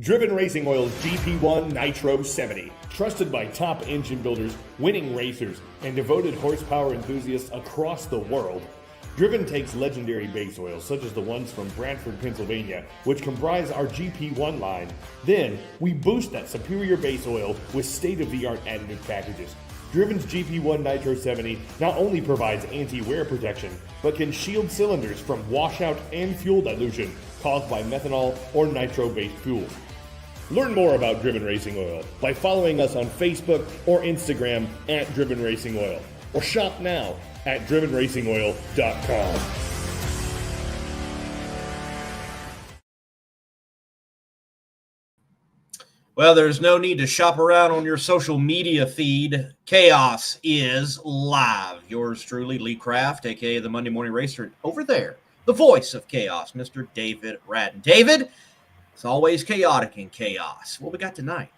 Driven Racing Oil's GP1 Nitro 70. Trusted by top engine builders, winning racers, and devoted horsepower enthusiasts across the world. Driven takes legendary base oils such as the ones from Brantford, Pennsylvania, which comprise our GP1 line. Then, we boost that superior base oil with state-of-the-art additive packages. Driven's GP1 Nitro 70 not only provides anti-wear protection, but can shield cylinders from washout and fuel dilution caused by methanol or nitro-based fuel. Learn more about Driven Racing Oil by following us on Facebook or Instagram at Driven Racing Oil, or shop now at drivenracingoil.com. Well, there's no need to shop around on your social media feed. Chaos is live. Yours truly, Lee Kraft, a.k.a. the Monday Morning Racer, over there. The voice of Chaos, Mr. David Rattan. David, it's always chaotic in chaos. What we got tonight?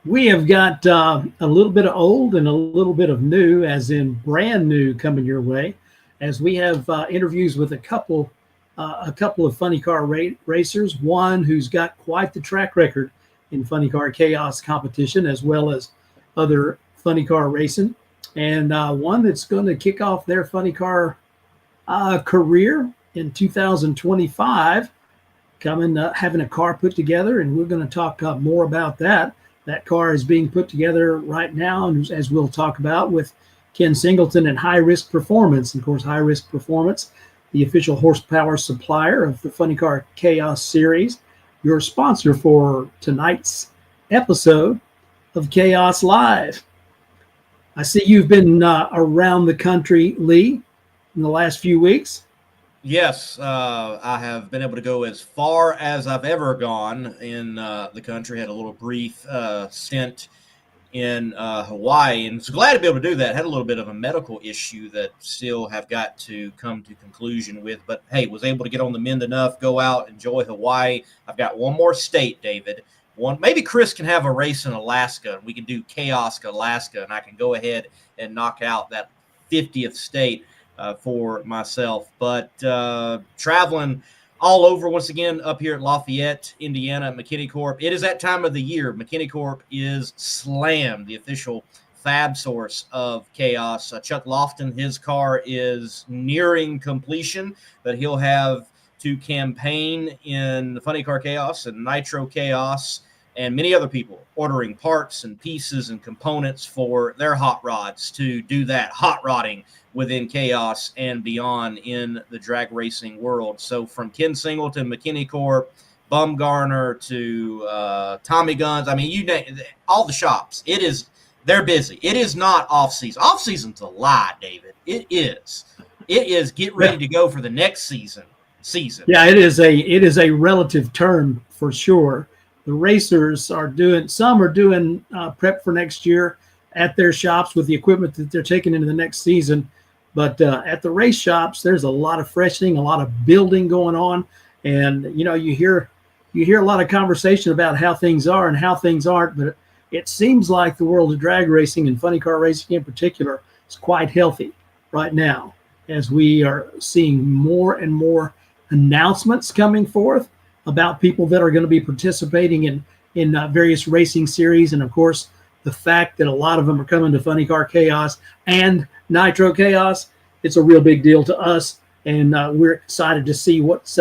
We have got a little bit of old and a little bit of new, as in brand new, coming your way, as we have interviews with a couple of funny car racers. One who's got quite the track record in funny car chaos competition, as well as other funny car racing, and one that's going to kick off their funny car career in 2025, having a car put together, and we're going to talk more about that. That car is being put together right now, and as we'll talk about, with Ken Singleton and High Risk Performance. And of course, High Risk Performance, the official horsepower supplier of the Funny Car Chaos series, your sponsor for tonight's episode of Chaos Live. I see you've been around the country, Lee, in the last few weeks. Yes, I have been able to go as far as I've ever gone in the country. Had a little brief stint in Hawaii, and was glad to be able to do that. Had a little bit of a medical issue that still have got to come to conclusion with, but hey, was able to get on the mend enough, go out, enjoy Hawaii. I've got one more state, David. Maybe Chris can have a race in Alaska, and we can do Chaos Alaska, and I can go ahead and knock out that 50th state for myself. But traveling all over once again up here at Lafayette, Indiana, at McKinney Corp. It is that time of the year. McKinney Corp is slammed, the official fab source of chaos. Chuck Lofton, his car is nearing completion, but he'll have to campaign in the Funny Car Chaos and Nitro Chaos, and many other people ordering parts and pieces and components for their hot rods to do that hot rodding within Chaos and beyond in the drag racing world. So from Ken Singleton, McKinney Corp, Bumgarner to Tommy Guns, I mean, you name all the shops. They're busy. It is not off season. Off season's a lie, David. It is. Get ready to go for the next season. Yeah, it is a relative term for sure. The racers are doing prep for next year at their shops with the equipment that they're taking into the next season. But at the race shops, there's a lot of freshening, a lot of building going on. And, you hear a lot of conversation about how things are and how things aren't. But it seems like the world of drag racing and funny car racing in particular is quite healthy right now, as we are seeing more and more announcements coming forth about people that are going to be participating in various racing series. And of course, the fact that a lot of them are coming to Funny Car Chaos and Nitro Chaos, it's a real big deal to us. And we're excited to see what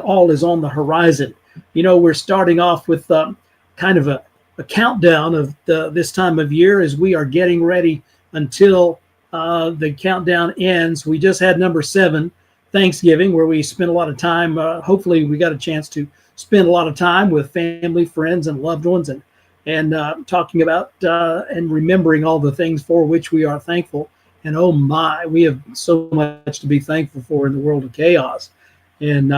all is on the horizon. We're starting off with kind of a countdown of this time of year as we are getting ready until the countdown ends. We just had number 7, Thanksgiving, where we spent a lot of time. Hopefully we got a chance to spend a lot of time with family, friends, and loved ones, and talking about and remembering all the things for which we are thankful. And oh my, we have so much to be thankful for in the world of chaos. And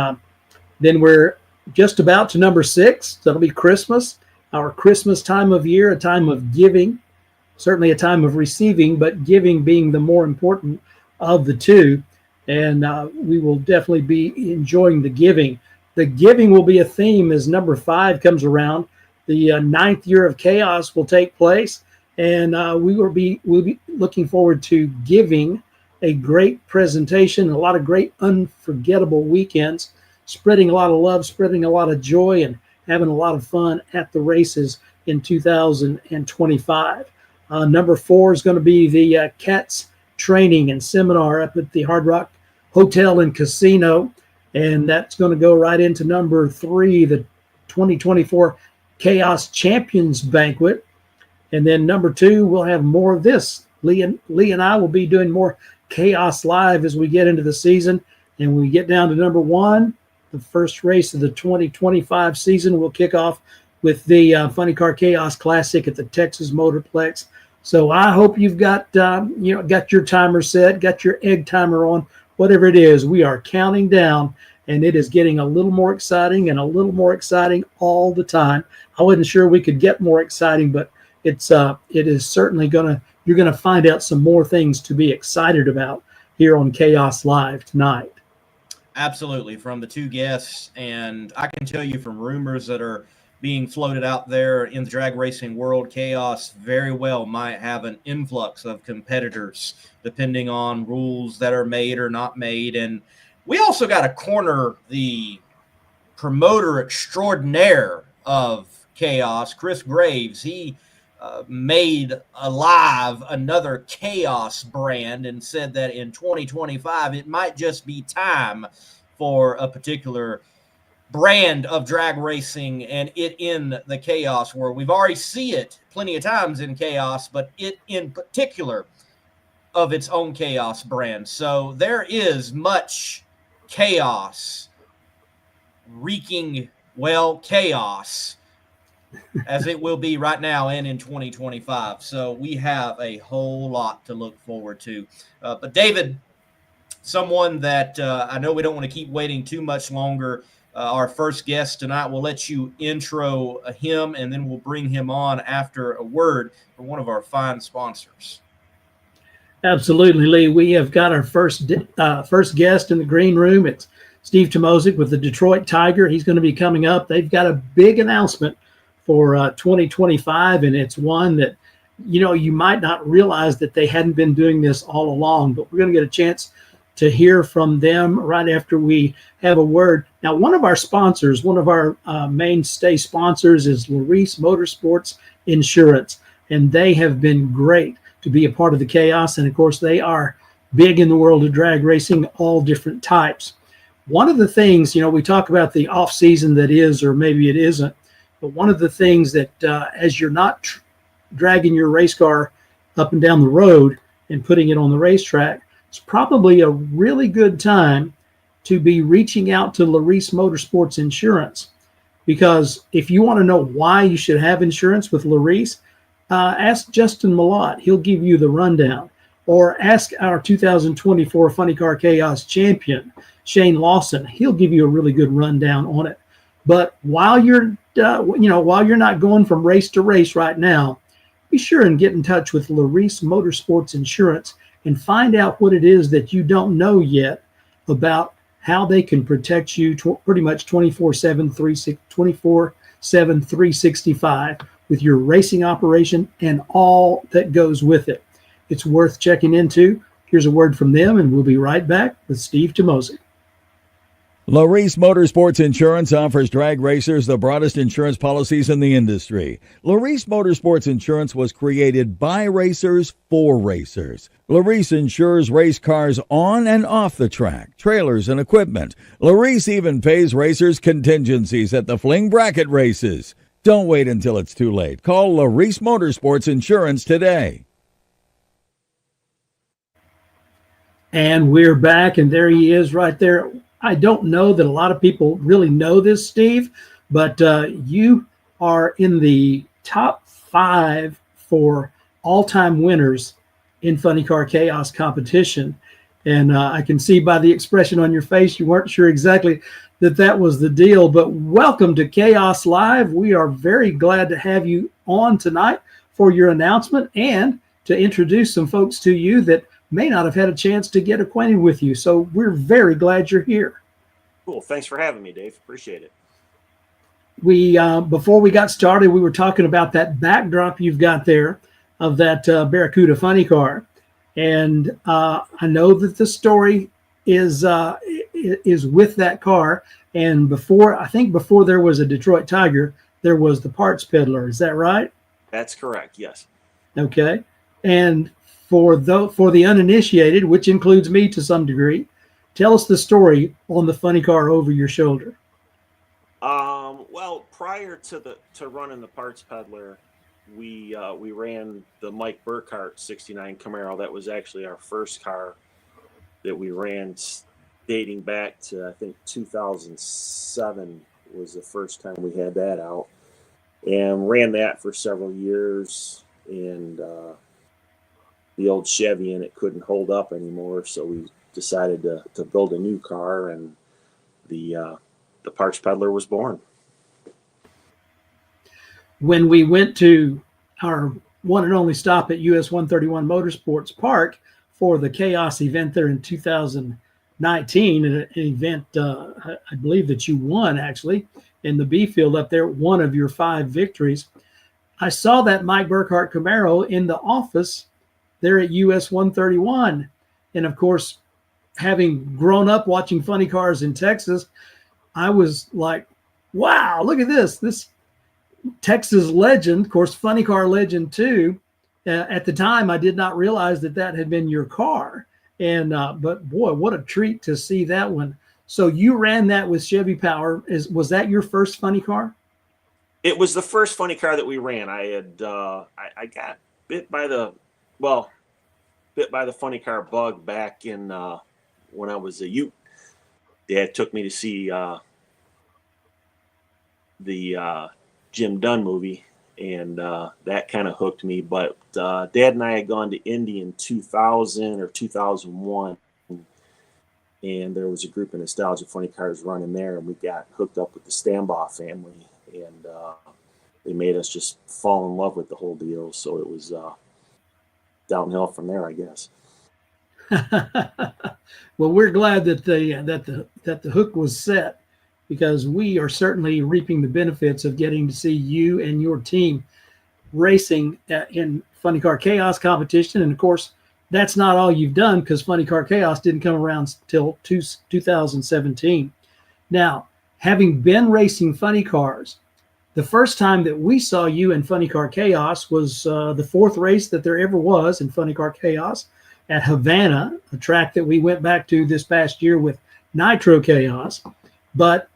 then we're just about to number 6. That'll be Christmas, our Christmas time of year, a time of giving, certainly a time of receiving, but giving being the more important of the two. And we will definitely be enjoying the giving. The giving will be a theme as number 5 comes around. The 9th year of chaos will take place, and we'll be looking forward to giving a great presentation, a lot of great unforgettable weekends, spreading a lot of love, spreading a lot of joy, and having a lot of fun at the races in 2025. Number 4 is going to be the CATS training and seminar up at the Hard Rock Hotel and Casino. And that's going to go right into number 3, the 2024 CHAOS Champions Banquet. And then number 2, we'll have more of this. Lee and I will be doing more CHAOS Live as we get into the season. And when we get down to number 1, the first race of the 2025 season will kick off with the Funny Car Chaos Classic at the Texas Motorplex. So I hope you've got got your timer set, got your egg timer on, whatever it is. We are counting down, and it is getting a little more exciting and a little more exciting all the time. I wasn't sure we could get more exciting, but it is certainly you're gonna find out some more things to be excited about here on CHAOS Live tonight. Absolutely, from the 2 guests, and I can tell you from rumors that are being floated out there in the drag racing world, CHAOS very well might have an influx of competitors depending on rules that are made or not made. And we also got to corner the promoter extraordinaire of CHAOS, Chris Graves. He made alive another CHAOS brand and said that in 2025 it might just be time for a particular brand of drag racing and it in the CHAOS world. We've already seen it plenty of times in CHAOS, but it in particular of its own CHAOS brand. So there is much chaos wreaking, chaos as it will be right now and in 2025. So we have a whole lot to look forward to. But David, someone that I know we don't want to keep waiting too much longer, our first guest tonight, we'll let you intro him, and then we'll bring him on after a word from one of our fine sponsors. Absolutely, Lee. We have got our first guest in the green room. It's Steve Timoszyk with the Detroit Tiger. He's going to be coming up. They've got a big announcement for 2025, and it's one that, you might not realize that they hadn't been doing this all along, but we're going to get a chance to hear from them right after we have a word. Now, one of our sponsors, one of our mainstay sponsors is Larice Motorsports Insurance, and they have been great to be a part of the CHAOS. And of course, they are big in the world of drag racing, all different types. One of the things, we talk about the off season that is, or maybe it isn't, but one of the things that as you're not dragging your race car up and down the road and putting it on the racetrack, it's probably a really good time to be reaching out to Larice Motorsports Insurance, because if you want to know why you should have insurance with Larice, ask Justin Millott. He'll give you the rundown. Or ask our 2024 Funny Car Chaos champion, Shane Lawson. He'll give you a really good rundown on it. But while you're not going from race to race right now, be sure and get in touch with Larice Motorsports Insurance and find out what it is that you don't know yet about how they can protect you pretty much 24/7, 365 with your racing operation and all that goes with it. It's worth checking into. Here's a word from them, and we'll be right back with Steve Timoszyk. Larice Motorsports Insurance offers drag racers the broadest insurance policies in the industry. Larice Motorsports Insurance was created by racers for racers. Larice insures race cars on and off the track, trailers and equipment. Larice even pays racers contingencies at the fling bracket races. Don't wait until it's too late. Call Larice Motorsports Insurance today. And we're back, and there he is right there. I don't know that a lot of people really know this, Steve, but you are in the top 5 for all-time winners in Funny Car Chaos competition. And I can see by the expression on your face, you weren't sure exactly that was the deal. But welcome to CHAOS Live. We are very glad to have you on tonight for your announcement and to introduce some folks to you that may not have had a chance to get acquainted with you. So we're very glad you're here. Cool. Thanks for having me, Dave. Appreciate it. We before we got started, we were talking about that backdrop you've got there of that Barracuda funny car. And I know that the story is with that car. And I think before there was a Detroit Tiger, there was the Parts Peddler. Is that right? That's correct. Yes. Okay. And for the uninitiated, which includes me to some degree, tell us the story on the funny car over your shoulder. Well, prior to running the Parts Peddler, we ran the Mike Burkhart '69 Camaro. That was actually our first car that we ran, dating back to I think 2007 was the first time we had that out, and ran that for several years. And the old Chevy in it couldn't hold up anymore, so we decided to build a new car, and the Parts Peddler was born. When we went to our one and only stop at US 131 Motorsports Park for the CHAOS event there in 2019, an event I believe that you won actually in the B field up there, one of your 5 victories. I saw that Mike Burkhart Camaro in the office there at US 131. And of course, having grown up watching funny cars in Texas, I was like, wow, look at this Texas legend, of course, funny car legend too. At the time, I did not realize that had been your car. And but boy, what a treat to see that one. So you ran that with Chevy Power. Was that your first funny car? It was the first funny car that we ran. I had I got bit by the funny car bug back in when I was a youth. Dad took me to see the Jim Dunn movie, and that kind of hooked me. But Dad and I had gone to Indy in 2000 or 2001, and there was a group of nostalgia funny cars running there, and we got hooked up with the Stambaugh family, and they made us just fall in love with the whole deal. So it was downhill from there, I guess. Well, we're glad that the hook was set, because we are certainly reaping the benefits of getting to see you and your team racing in Funny Car Chaos competition. And of course, that's not all you've done, because Funny Car Chaos didn't come around till 2017. Now, having been racing funny cars, the first time that we saw you in Funny Car Chaos was the 4th race that there ever was in Funny Car Chaos at Havana, a track that we went back to this past year with Nitro Chaos. But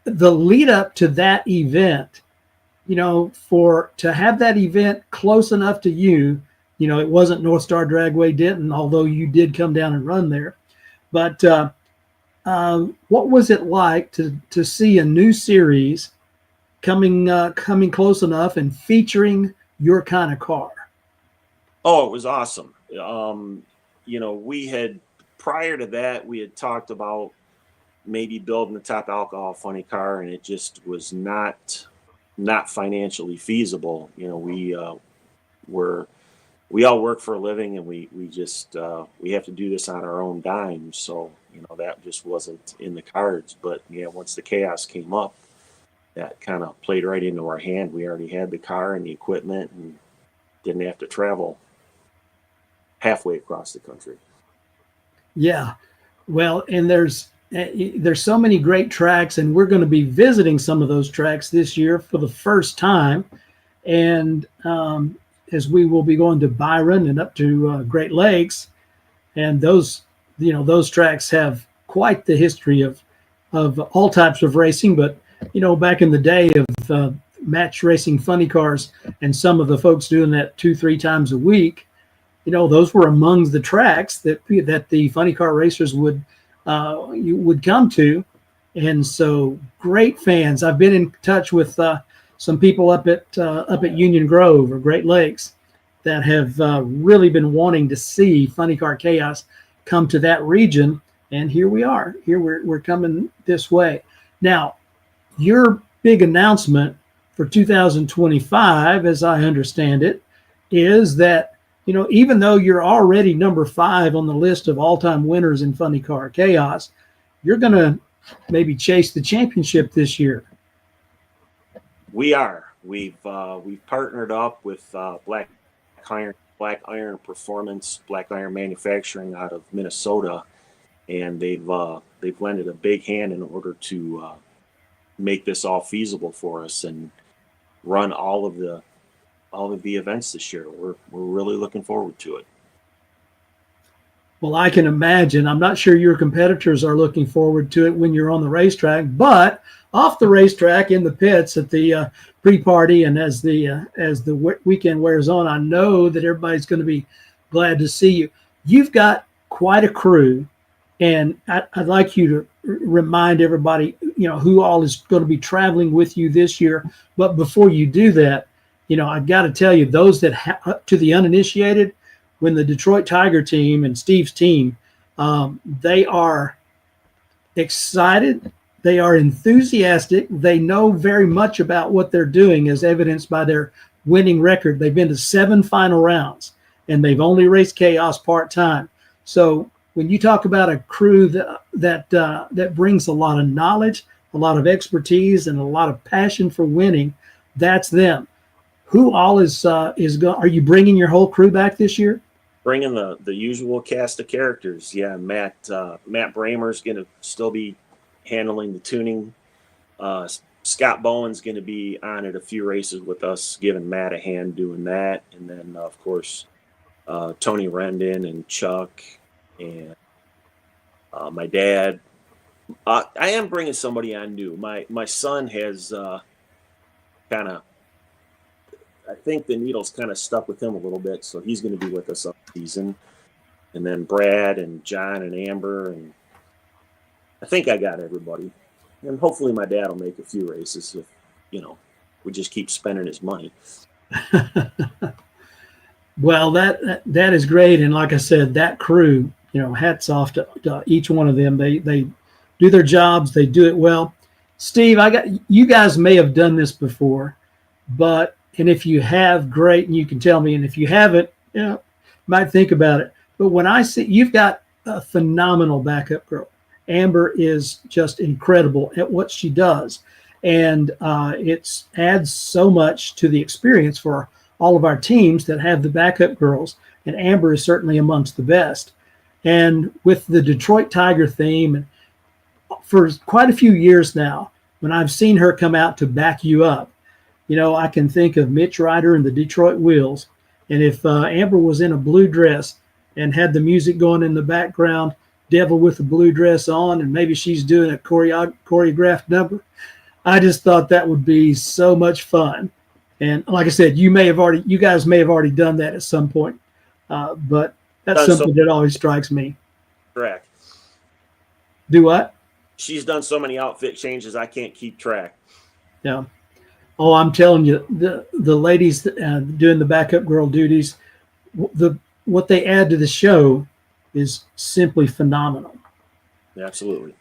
the lead up to that event, to have that event close enough to you, it wasn't North Star Dragway Denton, although you did come down and run there. But what was it like to see a new series coming close enough and featuring your kind of car? Oh, it was awesome. We had, prior to that, we had talked about maybe building a top alcohol funny car, and it just was not financially feasible. We all work for a living, and we have to do this on our own dime. So, that just wasn't in the cards. But yeah, once the chaos came up, that kind of played right into our hand. We already had the car and the equipment, and didn't have to travel halfway across the country. Yeah. Well, and there's so many great tracks, and we're going to be visiting some of those tracks this year for the first time. And as we will be going to Byron and up to Great Lakes, and those tracks have quite the history of all types of racing. But back in the day of match racing funny cars, and some of the folks doing that 2-3 times a week, those were among the tracks that the funny car racers would come to. And so, great fans. I've been in touch with some people up at Union Grove or Great Lakes that have really been wanting to see Funny Car Chaos come to that region. And here we are. Here we're coming this way. Now, your big announcement for 2025, as I understand it, is that even though you're already number 5 on the list of all-time winners in Funny Car Chaos, you're going to maybe chase the championship this year. We are. We've partnered up with Black Iron Performance, Black Iron Manufacturing out of Minnesota, and they've lended a big hand in order to make this all feasible for us and run all of the events this year. We're really looking forward to it. Well, I can imagine. I'm not sure your competitors are looking forward to it when you're on the racetrack, but off the racetrack in the pits at the pre-party and as the weekend wears on, I know that everybody's going to be glad to see you. You've got quite a crew, and I'd like you to remind everybody, who all is going to be traveling with you this year. But before you do that, I've got to tell you, those that to the uninitiated, when the Detroit Tiger team and Steve's team, they are excited, they are enthusiastic, they know very much about what they're doing, as evidenced by their winning record. They've been to 7 final rounds, and they've only raced Chaos part-time. So when you talk about a crew that brings a lot of knowledge, a lot of expertise, and a lot of passion for winning, that's them. Who all are you bringing your whole crew back this year? Bringing the usual cast of characters. Yeah, Matt Bramer's going to still be handling the tuning. Scott Bowen's going to be on at a few races with us, giving Matt a hand doing that. And then, of course, Tony Rendon and Chuck and my dad. I am bringing somebody on new. My son has kind of, I think the needle's kind of stuck with him a little bit, so he's going to be with us up season. And then Brad and John and Amber, and I think I got everybody. And hopefully my dad will make a few races if, we just keep spending his money. Well, that is great. And like I said, that crew, hats off to each one of them. They do their jobs. They do it well. Steve, you guys may have done this before, and if you have, great, and you can tell me. And if you haven't, might think about it. But when I see you've got a phenomenal backup girl, Amber is just incredible at what she does, and it adds so much to the experience for all of our teams that have the backup girls. And Amber is certainly amongst the best. And with the Detroit Tiger theme, for quite a few years now, when I've seen her come out to back you up, I can think of Mitch Ryder and the Detroit Wheels. And if Amber was in a blue dress and had the music going in the background, Devil with a blue dress on, and maybe she's doing a choreographed number, I just thought that would be so much fun. And like I said, you guys may have already done that at some point, but that's something that always strikes me. Correct. Do what? She's done so many outfit changes, I can't keep track. Yeah. Oh, I'm telling you, the ladies doing the backup girl duties, what they add to the show is simply phenomenal. Absolutely.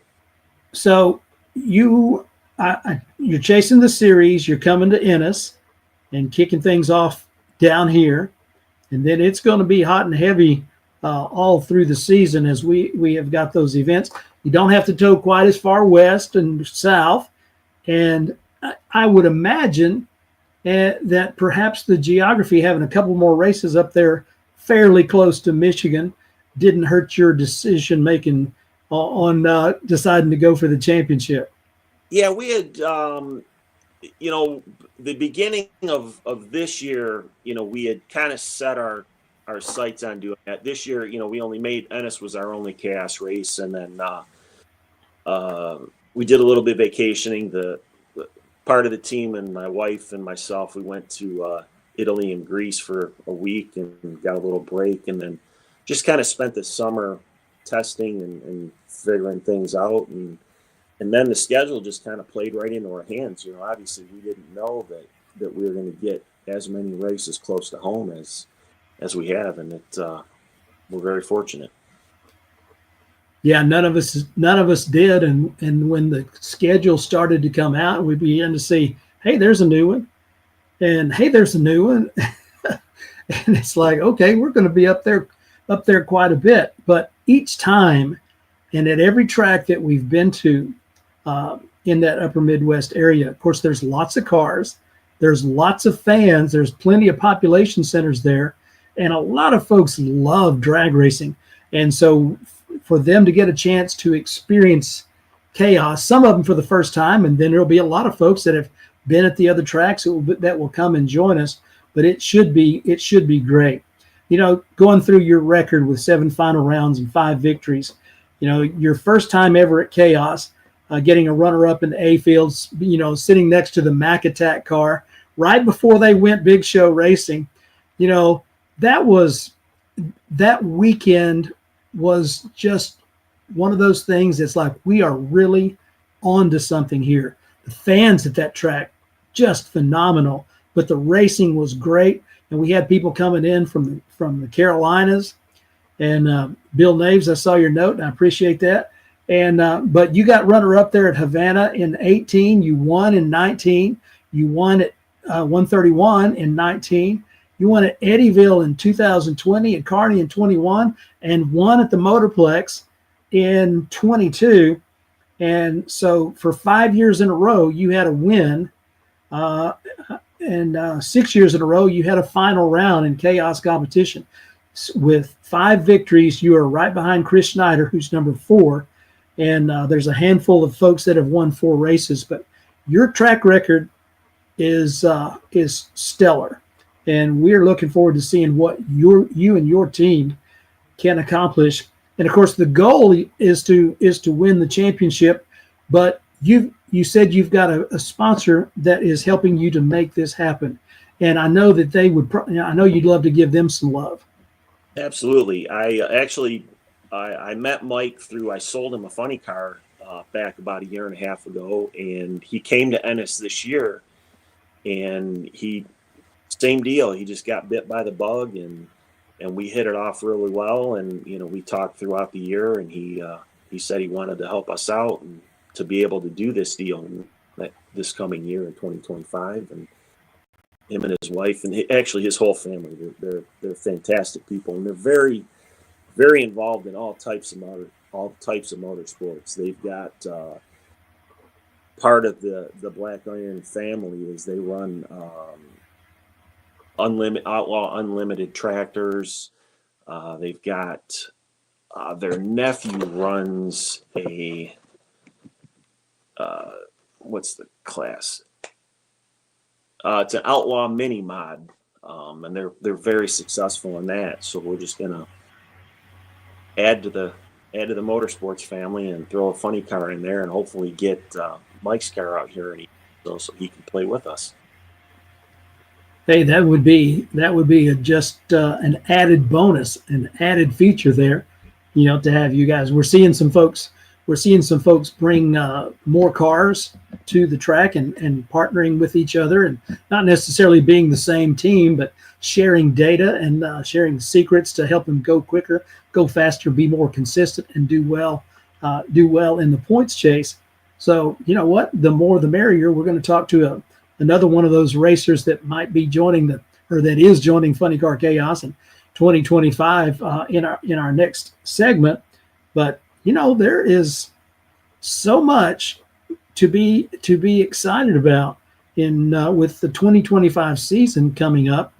So you're chasing the series. You're coming to Ennis and kicking things off down here, and then it's going to be hot and heavy all through the season as we have got those events. You don't have to tow quite as far west and south, and I would imagine that perhaps the geography, having a couple more races up there fairly close to Michigan, didn't hurt your decision making on deciding to go for the championship. Yeah, we had, the beginning of this year, we had kind of set our sights on doing that. This year, we only made Ennis was our only chaos race, and then we did a little bit of vacationing. The part of the team and my wife and myself, we went to Italy and Greece for a week and got a little break, and then just kind of spent the summer testing and figuring things out, and then the schedule just kind of played right into our hands. Obviously we didn't know that we were going to get as many races close to home as we have, and we're very fortunate. Yeah, none of us did, and when the schedule started to come out, we began to see, hey, there's a new one, and hey, there's a new one, and it's like, okay, we're going to be up there quite a bit. But each time, and at every track that we've been to in that upper Midwest area, of course, there's lots of cars, there's lots of fans, there's plenty of population centers there, and a lot of folks love drag racing. And so for them to get a chance to experience chaos, some of them for the first time, and then there'll be a lot of folks that have been at the other tracks that will come and join us. But it should be great. You know, going through your record with 7 final rounds and 5 victories, you know, your first time ever at Chaos, getting a runner-up in the A fields, you know, sitting next to the Mac Attack car right before they went big show racing. You know, that weekend was just one of those things that's like, we are really on to something here. The fans at that track, just phenomenal. But the racing was great, and we had people coming in from the Carolinas. And Bill Naves, I saw your note, and I appreciate that. And but you got runner-up there at Havana in 18. You won in 19. You won at 131 in 19. You won at Eddyville in 2020, at Kearney in 21, and won at the Motorplex in 22. And so for 5 years in a row, you had a win. And 6 years in a row, you had a final round in chaos competition. With 5 victories, you are right behind Chris Schneider, who's number 4. And there's a handful of folks that have won 4 races. But your track record is stellar. And we're looking forward to seeing what you and your team can accomplish. And, of course, the goal is to win the championship. But you said you've got a sponsor that is helping you to make this happen. And I know that they would I know you'd love to give them some love. Absolutely. I met Mike I sold him a funny car back about a year and a half ago, and he came to Ennis this year, and same deal. He just got bit by the bug, and we hit it off really well. And, you know, we talked throughout the year, and he said he wanted to help us out and to be able to do this deal this coming year in 2025. And him and his wife, and actually his whole family, they're fantastic people, and they're very, very involved in all types of motorsports. They've got part of the Black Iron family is they run outlaw unlimited tractors. They've got their nephew runs a what's the class? It's an outlaw mini mod, and they're very successful in that. So we're just gonna add to the motorsports family and throw a funny car in there, and hopefully get Mike's car out here so he can play with us. Hey, that would be just an added bonus, an added feature there, you know, to have you guys. We're seeing some folks bring more cars to the track and partnering with each other, and not necessarily being the same team, but sharing data and sharing secrets to help them go quicker, go faster, be more consistent, and do well in the points chase. So, you know what? The more the merrier. We're going to talk to another one of those racers that might be joining that is joining Funny Car Chaos in 2025 in our next segment. But you know, there is so much to be excited about with the 2025 season coming up.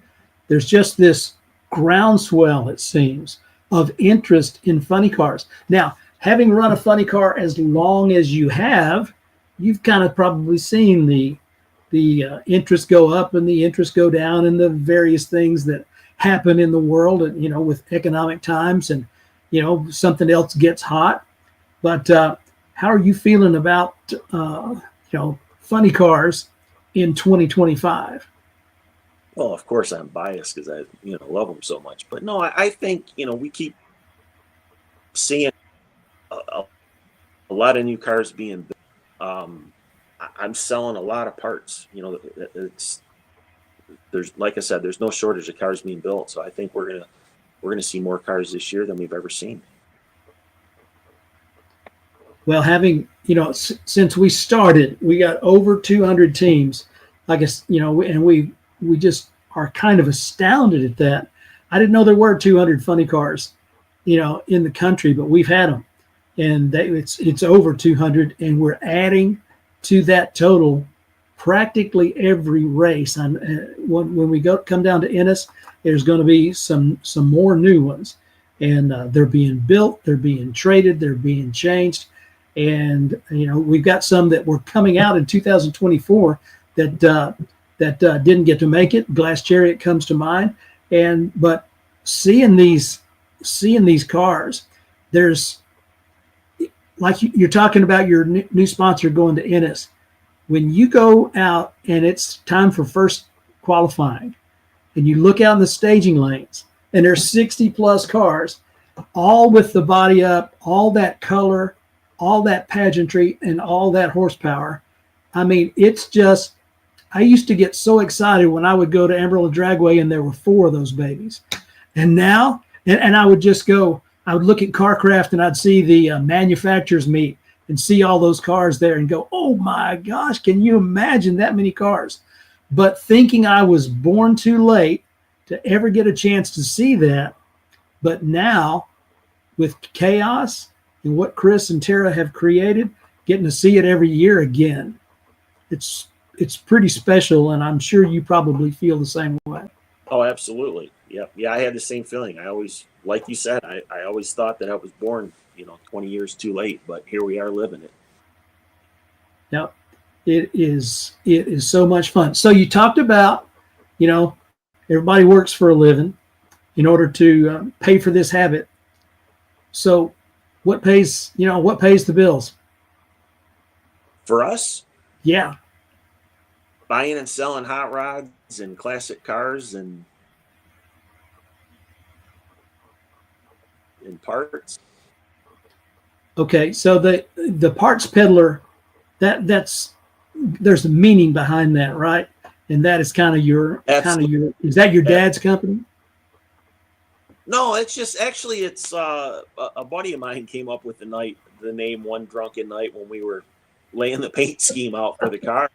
There's just this groundswell, it seems, of interest in funny cars. Now, having run a funny car as long as you have, you've kind of probably seen the interest go up and the interest go down, and the various things that happen in the world, and, you know, with economic times, and, you know, something else gets hot. But how are you feeling about, funny cars in 2025? Well, of course I'm biased because I, love them so much. But no, I think, we keep seeing a lot of new cars being built. I'm selling a lot of parts. There's, like I said, there's no shortage of cars being built. So I think we're gonna see more cars this year than we've ever seen. Well, having, since we started, we got over 200 teams. I guess, and we just are kind of astounded at that. I didn't know there were 200 funny cars, in the country, but we've had them, and it's over 200, and we're adding to that total practically every race. And when we come down to Ennis, there's going to be some more new ones. and they're being built, they're being traded, they're being changed. And, we've got some that were coming out in 2024 that didn't get to make it. Glass Chariot comes to mind. But seeing these cars, there's, like you're talking about your new sponsor going to Ennis. When you go out and it's time for first qualifying, and you look out in the staging lanes, and there's 60 plus cars, all with the body up, all that color, all that pageantry, and all that horsepower. I mean, it's just, I used to get so excited when I would go to Amarillo Dragway and there were 4 of those babies. And now, and I would just go, I would look at CarCraft and I'd see the manufacturers meet and see all those cars there and go, oh my gosh, can you imagine that many cars? But thinking I was born too late to ever get a chance to see that. But now with CHAOS and what Chris and Tara have created, getting to see it every year again, it's pretty special, and I'm sure you probably feel the same way. Oh, absolutely. Yeah, I had the same feeling. I always, like you said, I always thought that I was born, 20 years too late, but here we are living it. Now, it is so much fun. So you talked about, everybody works for a living in order to pay for this habit. So what pays the bills? For us? Yeah. Buying and selling hot rods and classic cars and parts. Okay, so the parts peddler, there's a meaning behind that, right? And that is kind of is that your dad's company? No, it's just it's a buddy of mine came up with the name One Drunken Night when we were laying the paint scheme out for the car.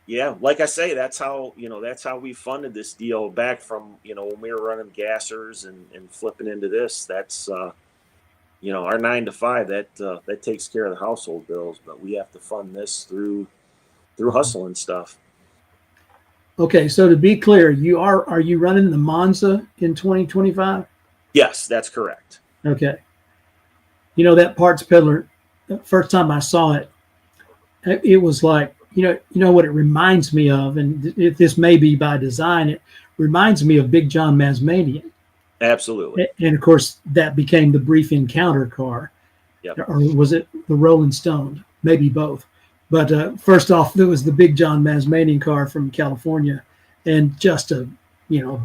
Yeah, like I say, that's how we funded this deal back from, when we were running gassers and flipping into this. That's, our 9 to 5, that takes care of the household bills, but we have to fund this through hustling stuff. Okay, so to be clear, are you running the Monza in 2025? Yes, that's correct. Okay. That parts peddler, the first time I saw it, it was like, what it reminds me of, and if this may be by design, it reminds me of Big John Mazmanian. Absolutely. And of course, that became the Brief Encounter car. Yep. Or was it the Rolling Stone? Maybe both. But first off, there was the Big John Mazmanian car from California, and just a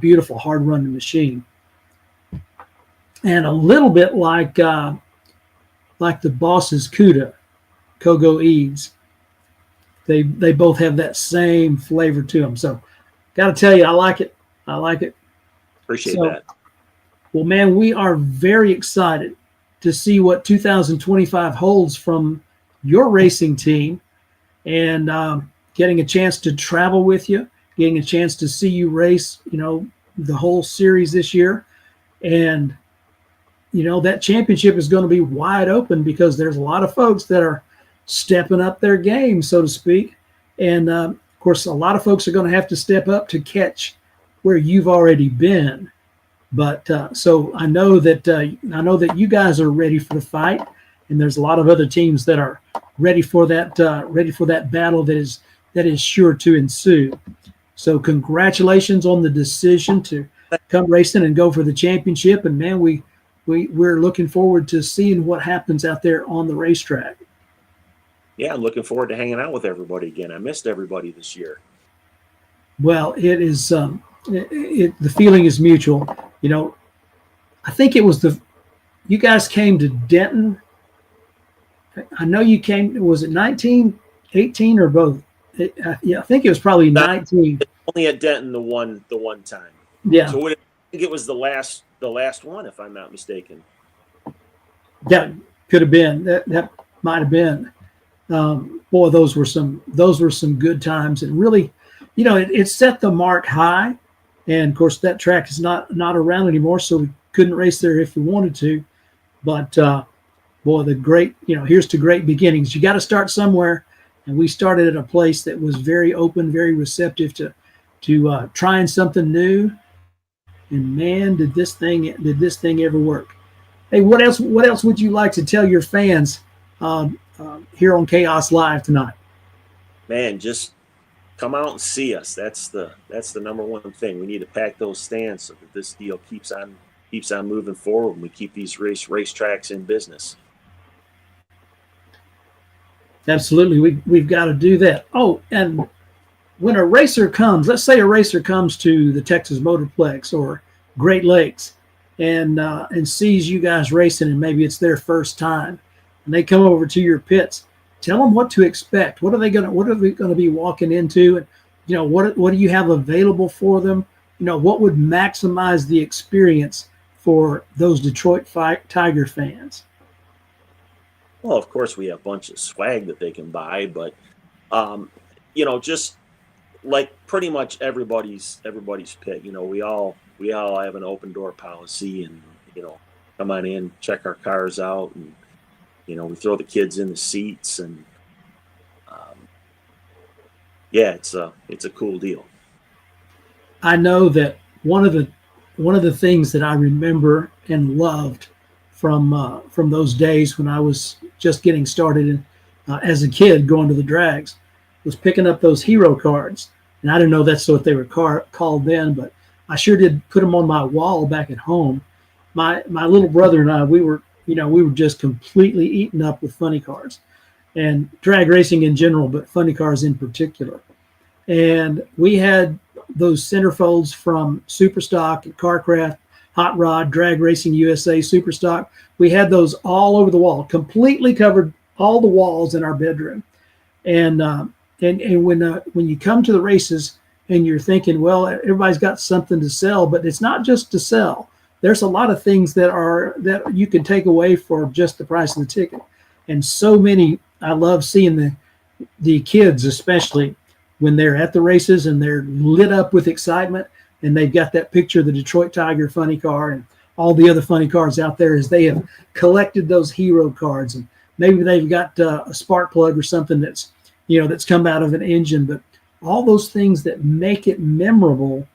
beautiful, hard-running machine, and a little bit like the Boss's CUDA, Kogo Eads. They both have that same flavor to them. So, got to tell you, I like it. Appreciate that. Well, man, we are very excited to see what 2025 holds from your racing team, and getting a chance to travel with you, getting a chance to see you race, the whole series this year. And, that championship is going to be wide open because there's a lot of folks that are stepping up their game, so to speak. And, of course, a lot of folks are going to have to step up to catch where you've already been. But so I know that you guys are ready for the fight, and there's a lot of other teams that are ready for that battle that is sure to ensue. So congratulations on the decision to come racing and go for the championship. And man, we're looking forward to seeing what happens out there on the racetrack. Yeah, I'm looking forward to hanging out with everybody again. I missed everybody this year. Well, it is the feeling is mutual. I think it was you guys came to Denton. I know you came, was it 19, 18, or both? I think it was probably 19. Only at Denton the one time. Yeah. So I think it was the last one, if I'm not mistaken. That could have been. That might have been. Boy, those were some good times, and really, it set the mark high. And of course, that track is not around anymore, so we couldn't race there if we wanted to. But boy, here's to great beginnings. You got to start somewhere, and we started at a place that was very open, very receptive to trying something new And man, did this thing ever work? Hey, what else would you like to tell your fans here on Chaos Live tonight? Man, just come out and see us. That's the number one thing. We need to pack those stands so that this deal keeps on moving forward, and we keep these racetracks in business. Absolutely, we've got to do that. Oh, and when a racer comes, let's say a racer comes to the Texas Motorplex or Great Lakes and sees you guys racing, and maybe it's their first time, and they come over to your pits. Tell them what to expect. What are they gonna be walking into? And what do you have available for them? What would maximize the experience for those Detroit Tiger fans? Well, of course, we have a bunch of swag that they can buy, but just like pretty much everybody's pit. We all have an open door policy, and come on in, check our cars out, and we throw the kids in the seats, and it's a cool deal. I know that one of the things that I remember and loved from those days when I was just getting started as a kid going to the drags was picking up those hero cards. And I didn't know that's what they were called then, but I sure did put them on my wall back at home. My little brother and I, we were just completely eaten up with funny cars and drag racing in general, but funny cars in particular. And we had those centerfolds from Superstock and Carcraft, Hot Rod, Drag Racing USA, Superstock. We had those all over the wall, completely covered all the walls in our bedroom. And when you come to the races and you're thinking, well, everybody's got something to sell, but it's not just to sell. There's a lot of things that you can take away for just the price of the ticket. And so many, I love seeing the kids, especially when they're at the races and they're lit up with excitement, and they've got that picture of the Detroit Tiger funny car and all the other funny cars out there as they have collected those hero cards. And maybe they've got a spark plug or something that's come out of an engine, but all those things that make it memorable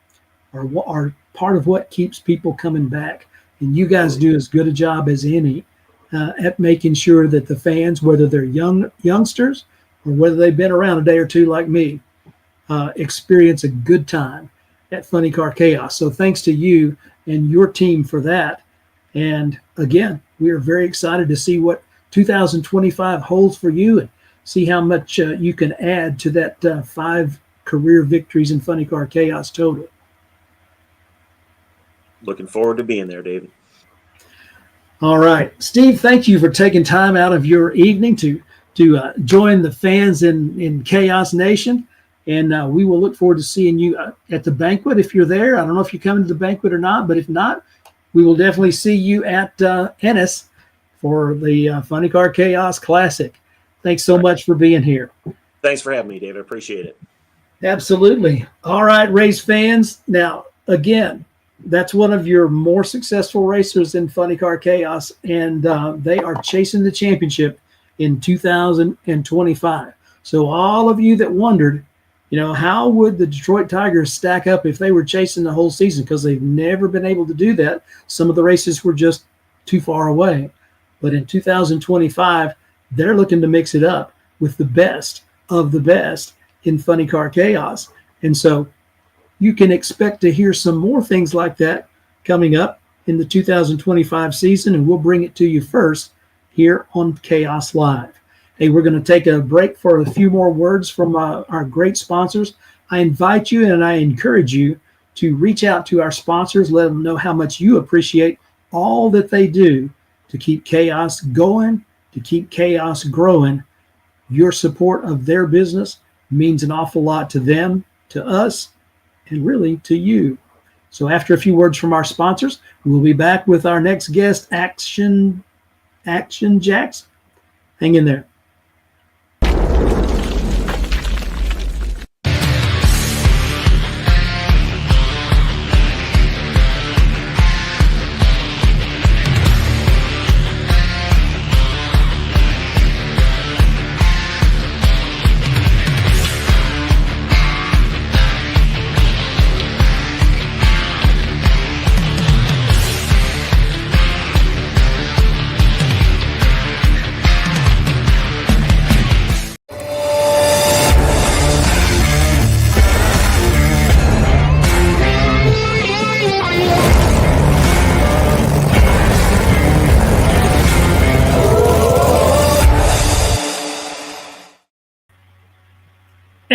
are part of what keeps people coming back. And you guys do as good a job as any at making sure that the fans, whether they're youngsters or whether they've been around a day or two like me, experience a good time at Funny Car Chaos. So thanks to you and your team for that. And again, we are very excited to see what 2025 holds for you and see how much you can add to that 5 career victories in Funny Car Chaos total. Looking forward to being there, David. All right, Steve, thank you for taking time out of your evening to join the fans in Chaos Nation. And we will look forward to seeing you at the banquet if you're there. I don't know if you're coming to the banquet or not, but if not, we will definitely see you at Ennis for the Funny Car Chaos Classic. Thanks so much for being here. Thanks for having me, David. I appreciate it. Absolutely. All right, race fans. Now, again, that's one of your more successful racers in Funny Car Chaos, and they are chasing the championship in 2025. So all of you that wondered, how would the Detroit Tigers stack up if they were chasing the whole season? Because they've never been able to do that. Some of the races were just too far away. But in 2025, they're looking to mix it up with the best of the best in Funny Car Chaos. And so you can expect to hear some more things like that coming up in the 2025 season, and we'll bring it to you first here on Chaos Live. Hey, we're going to take a break for a few more words from our great sponsors. I invite you and I encourage you to reach out to our sponsors, let them know how much you appreciate all that they do to keep Chaos going, to keep Chaos growing. Your support of their business means an awful lot to them, to us, and really to you. So after a few words from our sponsors, we'll be back with our next guest, Action Jackson. Hang in there.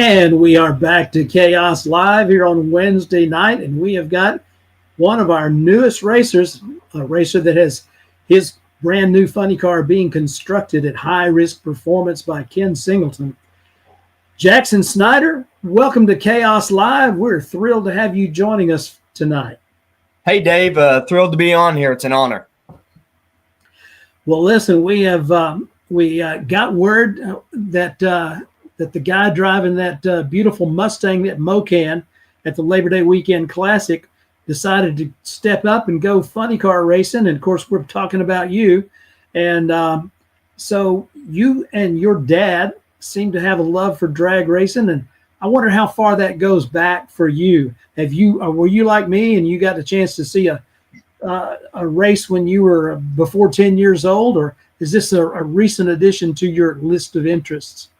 And we are back to Chaos Live here on Wednesday night, and we have got one of our newest racers, a racer that has his brand new funny car being constructed at High Risk Performance by Ken Singleton. Jackson Snider, welcome to Chaos Live. We're thrilled to have you joining us tonight. Hey, Dave. Thrilled to be on here. It's an honor. Well, listen, we have got word that the guy driving that beautiful Mustang at Mocan at the Labor Day Weekend Classic decided to step up and go funny car racing. And of course, we're talking about you. And so you and your dad seem to have a love for drag racing. And I wonder how far that goes back for you. Were you like me and you got a chance to see a race when you were before 10 years old, or is this a recent addition to your list of interests?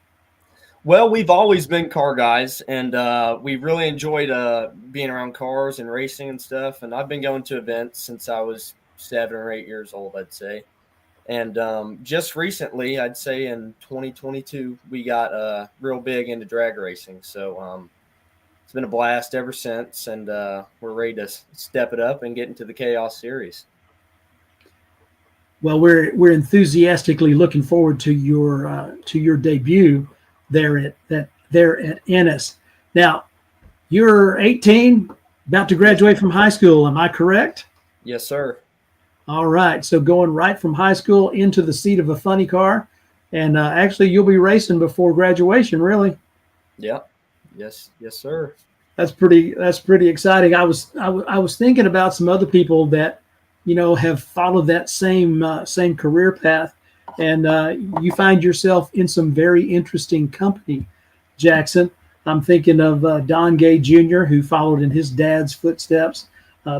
Well, we've always been car guys, and we really enjoyed being around cars and racing and stuff. And I've been going to events since I was 7 or 8 years old, I'd say. And just recently, I'd say in 2022, we got real big into drag racing. So it's been a blast ever since, and we're ready to step it up and get into the Chaos Series. Well, we're enthusiastically looking forward to your debut there at Ennis. Now, you're 18, about to graduate from high school. Am I correct? Yes, sir. All right. So going right from high school into the seat of a funny car, and actually you'll be racing before graduation, really. Yep. Yes, sir. That's pretty exciting. I was thinking about some other people that, have followed that same career path, and you find yourself in some very interesting company, Jackson. I'm thinking of Don Gay Jr., who followed in his dad's footsteps,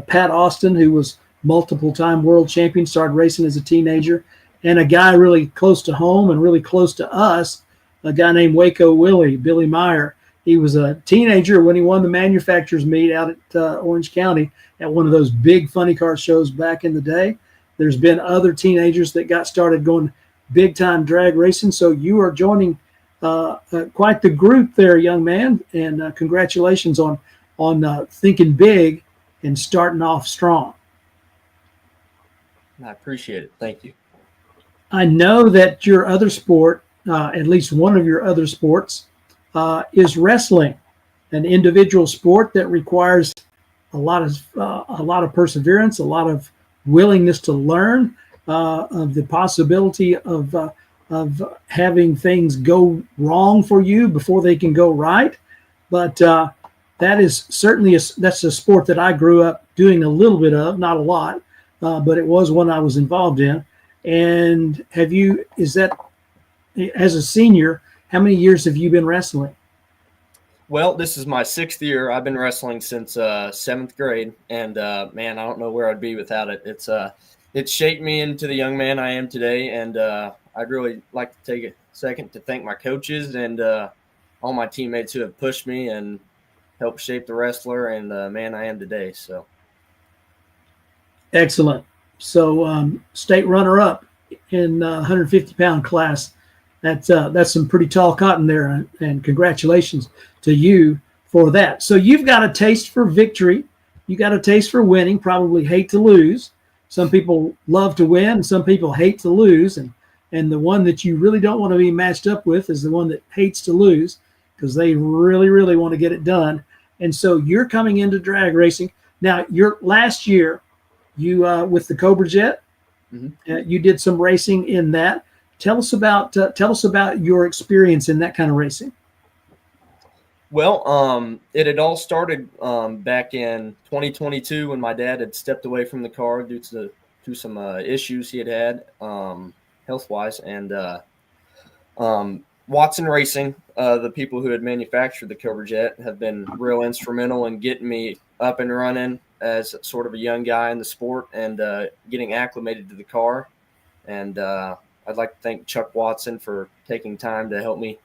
Pat Austin, who was multiple-time world champion, started racing as a teenager, and a guy really close to home and really close to us, a guy named Waco Billy Meyer. He was a teenager when he won the manufacturers meet out at Orange County at one of those big funny car shows back in the day. There's been other teenagers that got started going big-time drag racing, so you are joining quite the group there, young man, and congratulations on thinking big and starting off strong. I appreciate it. Thank you. I know that your other sport, at least one of your other sports, is wrestling, an individual sport that requires a lot of perseverance, a lot of willingness to learn, of the possibility of having things go wrong for you before they can go right. But that is certainly that's a sport that I grew up doing a little bit of, not a lot, but it was one I was involved in. And as a senior, how many years have you been wrestling? Well, this is my 6th year. I've been wrestling since 7th grade, and man, I don't know where I'd be without it. It's shaped me into the young man I am today, and I'd really like to take a second to thank my coaches and all my teammates who have pushed me and helped shape the wrestler and the man I am today. So, excellent. So, state runner-up in 150-pound class. That's some pretty tall cotton there, and congratulations to you for that. So you've got a taste for victory. You got a taste for winning, probably hate to lose. Some people love to win, and some people hate to lose. And the one that you really don't want to be matched up with is the one that hates to lose, because they really, really want to get it done. And so you're coming into drag racing. Now, your last year, you with the Cobra Jet, you did some racing in that. Tell us about your experience in that kind of racing. Well, it had all started back in 2022 when my dad had stepped away from the car due to some issues he had health-wise. And Watson Racing, the people who had manufactured the Cobra Jet, have been real instrumental in getting me up and running as sort of a young guy in the sport and getting acclimated to the car. And I'd like to thank Chuck Watson for taking time to help me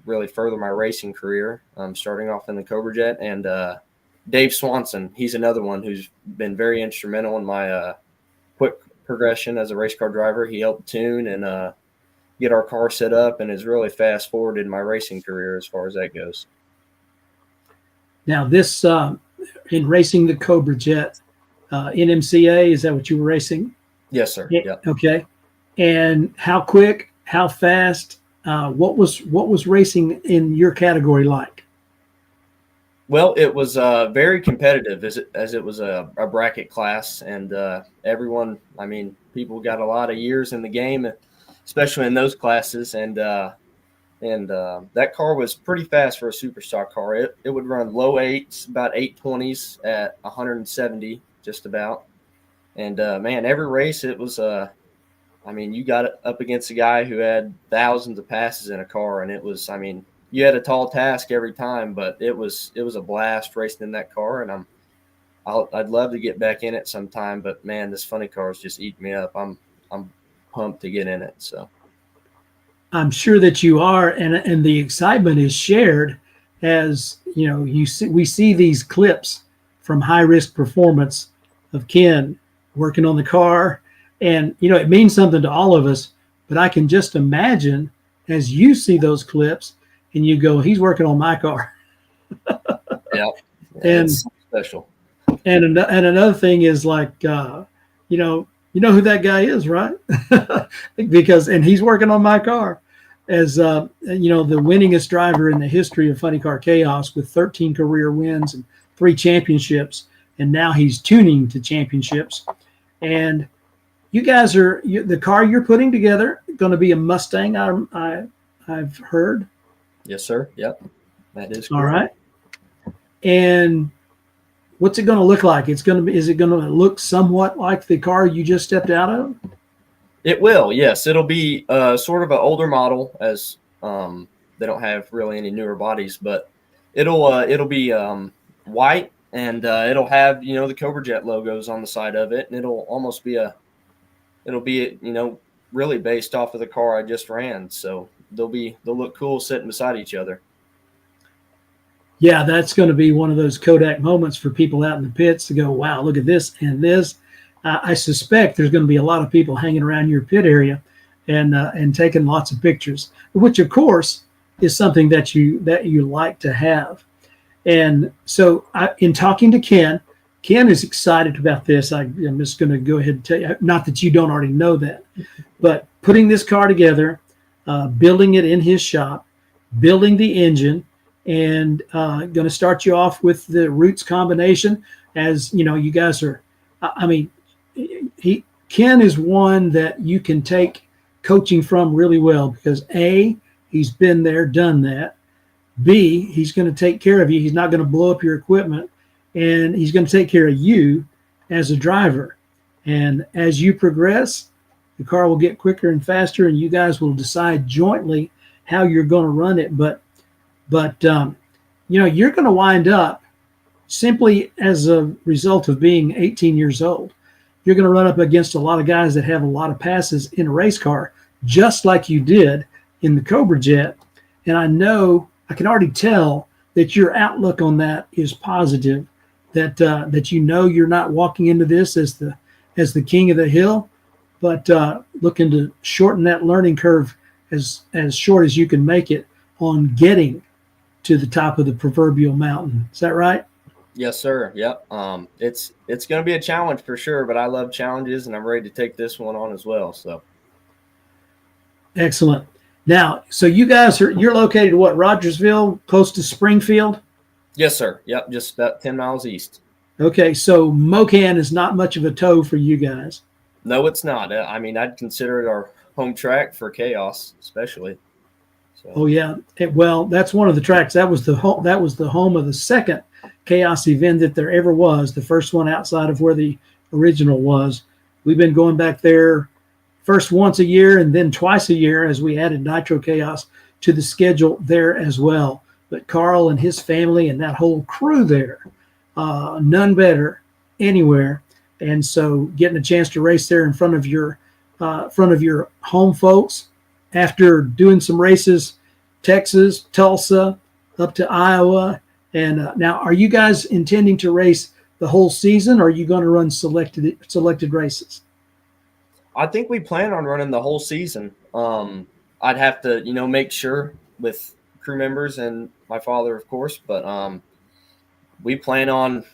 really further my racing career, starting off in the Cobra Jet. And Dave Swanson, he's another one who's been very instrumental in my quick progression as a race car driver. He helped tune and get our car set up, and has really fast forwarded my racing career as far as that goes. Now, this in racing the Cobra Jet, NMCA, is that what you were racing? Yes, sir. Yeah. Yeah. Okay. And how quick, how fast, what was racing in your category like? Well, it was very competitive as it was a bracket class, and everyone, I mean, people got a lot of years in the game, especially in those classes, and that car was pretty fast for a superstock car. It would run low eights, about 820s at 170, just about. And man, every race it was I mean, you got up against a guy who had thousands of passes in a car, and it was, I mean, you had a tall task every time, but it was a blast racing in that car, and I'd love to get back in it sometime, but man, this funny car is just eating me up. I'm pumped to get in it. So I'm sure that you are, and the excitement is shared as you know. We see these clips from High Risk Performance of Ken working on the car, and you know it means something to all of us. But I can just imagine as you see those clips and you go, "He's working on my car." yeah, and it's special. And another thing is like, you know who that guy is, right? Because he's working on my car as you know, the winningest driver in the history of Funny Car Chaos with 13 career wins and 3 championships, and now he's tuning to championships. And you guys the car you're putting together going to be a Mustang. I've heard. Yes, sir. Yep, that is correct. All right. And what's it going to look like? Is it going to look somewhat like the car you just stepped out of? It will, yes. It'll be sort of an older model, as they don't have really any newer bodies, but it'll be white, and it'll have, you know, the Cobra Jet logos on the side of it, and it'll almost be you know, really based off of the car I just ran. So they'll look cool sitting beside each other. Yeah, that's going to be one of those Kodak moments for people out in the pits to go, wow, look at this and this. I suspect there's going to be a lot of people hanging around your pit area and taking lots of pictures, which of course is something that you like to have. And so in talking to Ken is excited about this. I'm just going to go ahead and tell you, not that you don't already know that, but putting this car together, building it in his shop, building the engine, and going to start you off with the Roots combination. As you know, you guys are, I mean, Ken is one that you can take coaching from really well because A, he's been there, done that. B, he's going to take care of you. He's not going to blow up your equipment, and he's going to take care of you as a driver. And as you progress, the car will get quicker and faster, and you guys will decide jointly how you're going to run it. But you know, you're going to wind up simply as a result of being 18 years old. You're going to run up against a lot of guys that have a lot of passes in a race car, just like you did in the Cobra Jet. And I can already tell that your outlook on that is positive, that you know you're not walking into this as the king of the hill, but looking to shorten that learning curve as short as you can make it on getting to the top of the proverbial mountain. Is that right? Yes, sir. Yep. It's going to be a challenge for sure, but I love challenges, and I'm ready to take this one on as well. So excellent. Now, so you guys you're located what, Rogersville, close to Springfield? Yes, sir. Yep, just about 10 miles east. Okay, so Mocan is not much of a tow for you guys. No, it's not. I mean, I'd consider it our home track for Chaos, especially. So. Oh yeah. Well, that's one of the tracks. That was the home of the second Chaos event that there ever was. The first one outside of where the original was. We've been going back there first once a year and then twice a year as we added Nitro Chaos to the schedule there as well. But Carl and his family and that whole crew there, none better anywhere. And so getting a chance to race there in front of your home folks after doing some races, Texas, Tulsa, up to Iowa. And now, are you guys intending to race the whole season, or are you going to run selected races? I think we plan on running the whole season. I'd have to, make sure with crew members and my father, of course. But we plan on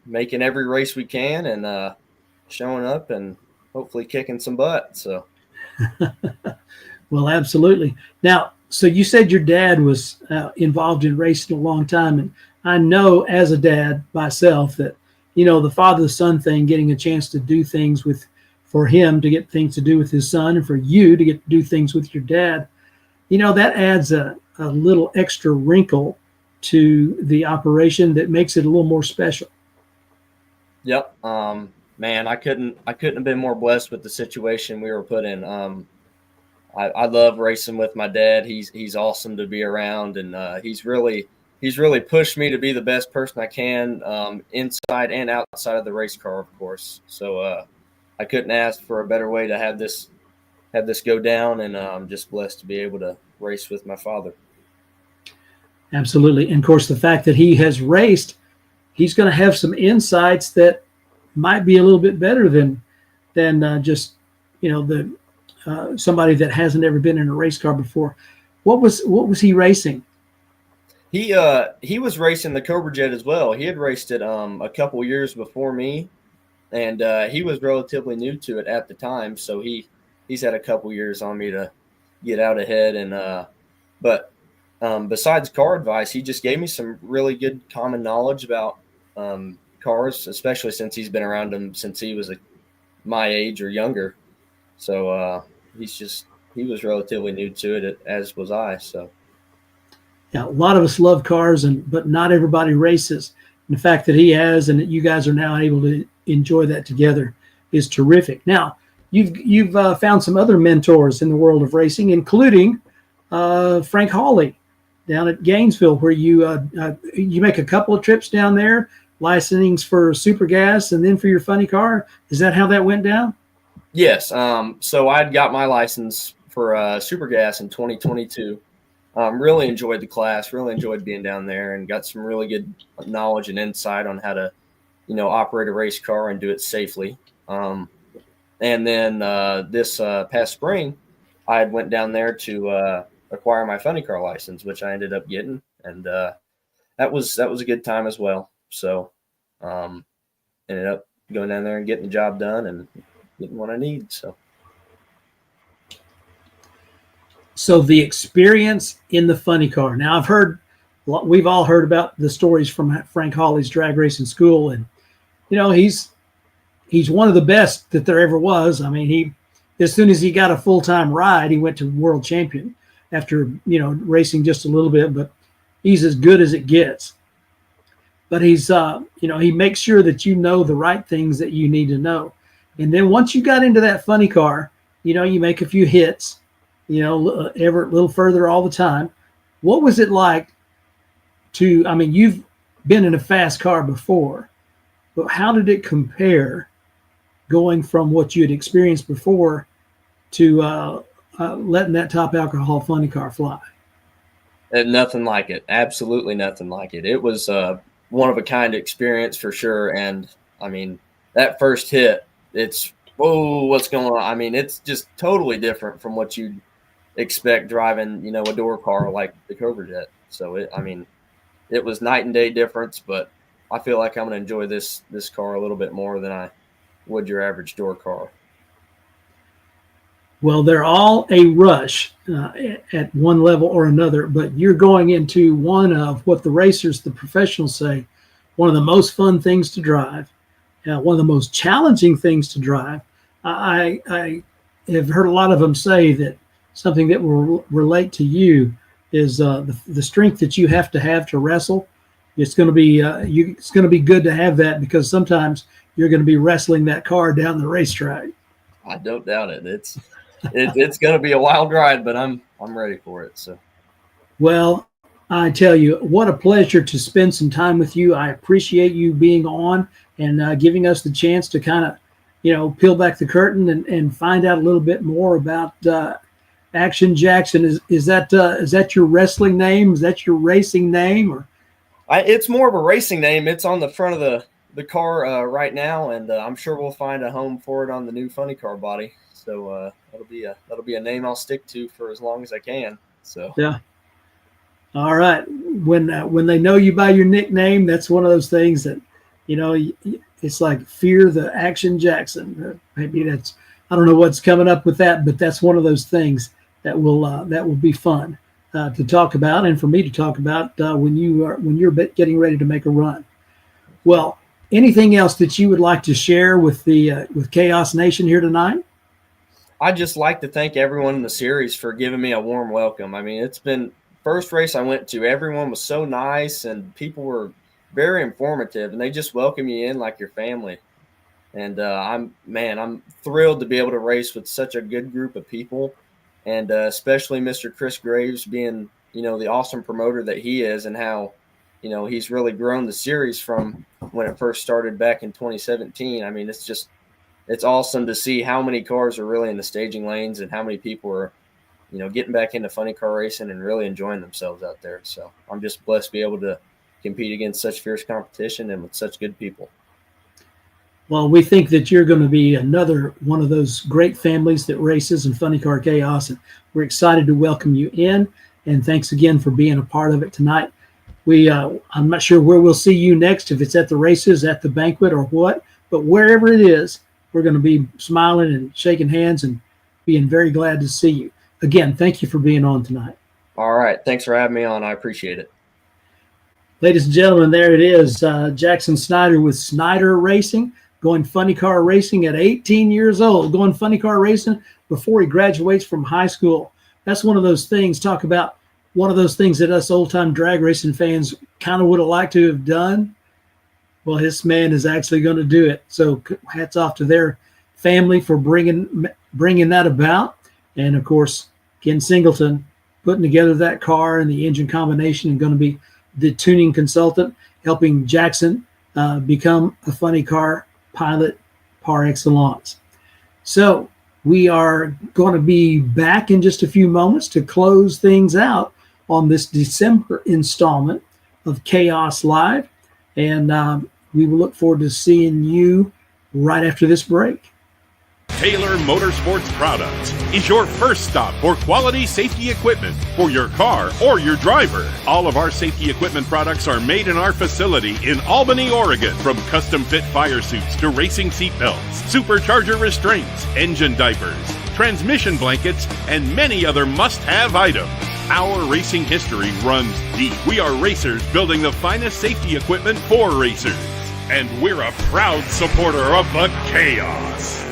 making every race we can and showing up and hopefully kicking some butt. So. Well, absolutely. Now, so you said your dad was involved in racing a long time, and I know as a dad myself that the father-son thing, getting a chance to do things for him to get things to do with his son, and for you to get to do things with your dad, that adds a little extra wrinkle to the operation that makes it a little more special. Yep. Man, I couldn't have been more blessed with the situation we were put in. I love racing with my dad. He's awesome to be around, and he's really pushed me to be the best person I can, inside and outside of the race car, of course. So I couldn't ask for a better way to have this go down, and I'm just blessed to be able to race with my father. Absolutely. And of course, the fact that he has raced, he's going to have some insights that might be a little bit better than just somebody that hasn't ever been in a race car before. What was he racing? He was racing the Cobra Jet as well. He had raced it a couple years before me, and he was relatively new to it at the time. So he's had a couple years on me to get out ahead. And but besides car advice, he just gave me some really good common knowledge about cars, especially since he's been around them since he was my age or younger. So he was relatively new to it, as was I. So yeah, a lot of us love cars, but not everybody races. And the fact that he has, and that you guys are now able to enjoy that together, is terrific. Now, you've found some other mentors in the world of racing, including Frank Hawley down at Gainesville, where you make a couple of trips down there, licensings for Super Gas and then for your funny car. Is that how that went down? Yes. So I'd got my license for Super Gas in 2022. Really enjoyed the class, really enjoyed being down there, and got some really good knowledge and insight on how to, operate a race car and do it safely. And then this past spring, I went down there to acquire my funny car license, which I ended up getting, and that was a good time as well. So ended up going down there and getting the job done and getting what I need. So the experience in the funny car. Now we've all heard about the stories from Frank Hawley's drag racing school, and he's one of the best that there ever was. I mean, as soon as he got a full-time ride, he went to world champion after racing just a little bit, but he's as good as it gets. But he's he makes sure that the right things that you need to know. And then once you got into that funny car, you make a few hits, ever a little further all the time. What was it like you've been in a fast car before, but how did it compare going from what you had experienced before to letting that top alcohol funny car fly? Nothing like it. Absolutely nothing like it. It was one of a kind experience for sure. And I mean, that first hit, it's, whoa, what's going on? I mean, it's just totally different from what you'd expect driving, a door car like the Cobra Jet. So it was night and day difference, but I feel like I'm going to enjoy this car a little bit more than I would your average door car. Well, they're all a rush at one level or another, but you're going into one of what the racers, the professionals say, one of the most fun things to drive, one of the most challenging things to drive. I have heard a lot of them say that something that will relate to you is the strength that you have to wrestle. It's going to be it's going to be good to have that, because sometimes you're going to be wrestling that car down the racetrack. I don't doubt it. It's going to be a wild ride, but I'm ready for it. So, well, I tell you, what a pleasure to spend some time with you. I appreciate you being on and giving us the chance to kind of, peel back the curtain and find out a little bit more about Action Jackson. Is that your wrestling name? Is that your racing name? Or it's more of a racing name. It's on the front of the car right now, and I'm sure we'll find a home for it on the new funny car body. So that'll be a name I'll stick to for as long as I can. So Yeah. All right. When they know you by your nickname, that's one of those things that, it's like Fear the Action Jackson. Maybe I don't know what's coming up with that, but that's one of those things that will be fun to talk about, and for me to talk about when you're getting ready to make a run. Well, anything else that you would like to share with with Chaos Nation here tonight? I'd just like to thank everyone in the series for giving me a warm welcome. I mean, it's been first race I went to, everyone was so nice and people were very informative, and they just welcome you in like your family. And I'm thrilled to be able to race with such a good group of people, and especially Mr. Chris Graves being, the awesome promoter that he is, and how, he's really grown the series from when it first started back in 2017. I mean, it's awesome to see how many cars are really in the staging lanes and how many people are, getting back into funny car racing and really enjoying themselves out there. So I'm just blessed to be able to compete against such fierce competition and with such good people. Well, we think that you're going to be another one of those great families that races in Funny Car Chaos, and we're excited to welcome you in. And thanks again for being a part of it tonight. I'm not sure where we'll see you next, if it's at the races, at the banquet, or what, but wherever it is, we're going to be smiling and shaking hands and being very glad to see you. Again, thank you for being on tonight. All right. Thanks for having me on. I appreciate it. Ladies and gentlemen, there it is. Jackson Snider with Snider Racing, going funny car racing at 18 years old, going funny car racing before he graduates from high school. That's one of those things, talk about one of those things that us old-time drag racing fans kind of would have liked to have done. Well, this man is actually going to do it. So hats off to their family for bringing that about. And, of course, Ken Singleton putting together that car and the engine combination, and going to be the tuning consultant, helping Jackson become a funny car pilot par excellence. So we are going to be back in just a few moments to close things out on this December installment of Chaos Live. And we will look forward to seeing you right after this break. Taylor Motorsports Products is your first stop for quality safety equipment for your car or your driver. All of our safety equipment products are made in our facility in Albany, Oregon. From custom fit fire suits to racing seat belts, supercharger restraints, engine diapers, transmission blankets, and many other must-have items. Our racing history runs deep. We are racers building the finest safety equipment for racers. And we're a proud supporter of the Chaos.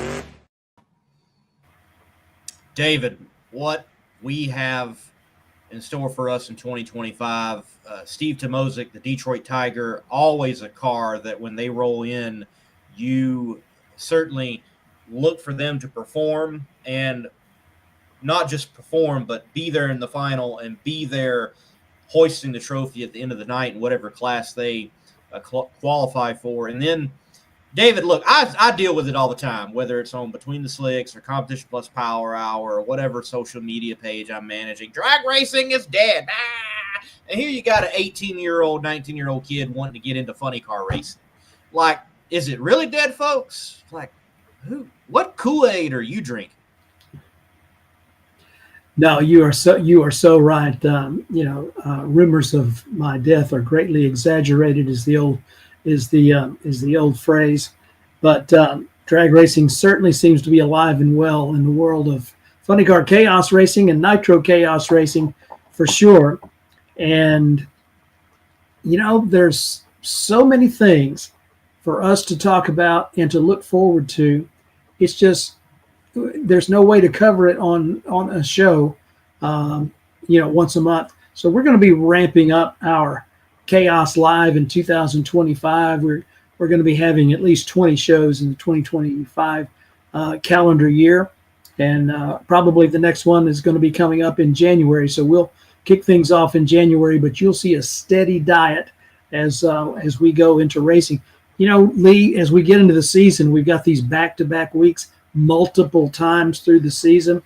David, what we have in store for us in 2025, Steve Timoszyk, the Detroit Tiger, always a car that when they roll in, you certainly look for them to perform, and not just perform, but be there in the final and be there hoisting the trophy at the end of the night in whatever class they qualify for. And then, David, look, I deal with it all the time, whether it's on Between the Slicks or Competition Plus Power Hour or whatever social media page I'm managing. Drag racing is dead. Ah! And here you got an 18-year-old, 19-year-old kid wanting to get into funny car racing. Like, is it really dead, folks? Like, what Kool-Aid are you drinking? No, you are so right. Rumors of my death are greatly exaggerated, is the old phrase. But drag racing certainly seems to be alive and well in the world of funny car chaos racing and nitro chaos racing, for sure. And there's so many things for us to talk about and to look forward to. It's just, there's no way to cover it on a show, once a month. So we're going to be ramping up our Chaos Live in 2025. We're going to be having at least 20 shows in the 2025 calendar year, and probably the next one is going to be coming up in January. So we'll kick things off in January, but you'll see a steady diet as we go into racing. Lee, as we get into the season, we've got these back-to-back weeks multiple times through the season.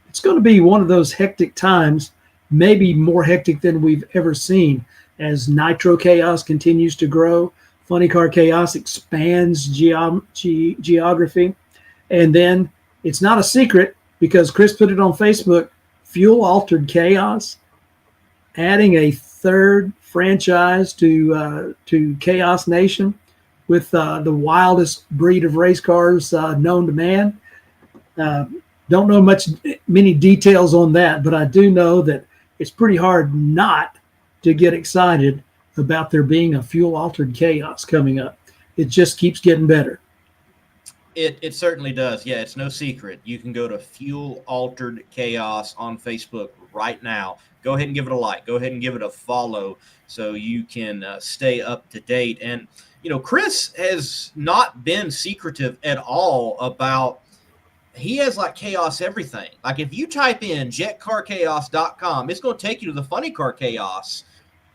It's going to be one of those hectic times, maybe more hectic than we've ever seen, as Nitro Chaos continues to grow, Funny Car Chaos expands geography. And then it's not a secret because Chris put it on Facebook, Fuel Altered Chaos, adding a third franchise to Chaos Nation with the wildest breed of race cars known to man. Don't know many details on that, but I do know that it's pretty hard not to get excited about there being a fuel altered Chaos coming up. It just keeps getting better. It certainly does. Yeah, it's no secret. You can go to Fuel Altered Chaos on Facebook right now. Go ahead and give it a like. Go ahead and give it a follow so you can stay up to date. And, Chris has not been secretive at all about he has like Chaos everything. Like if you type in jetcarchaos.com, it's going to take you to the Funny Car Chaos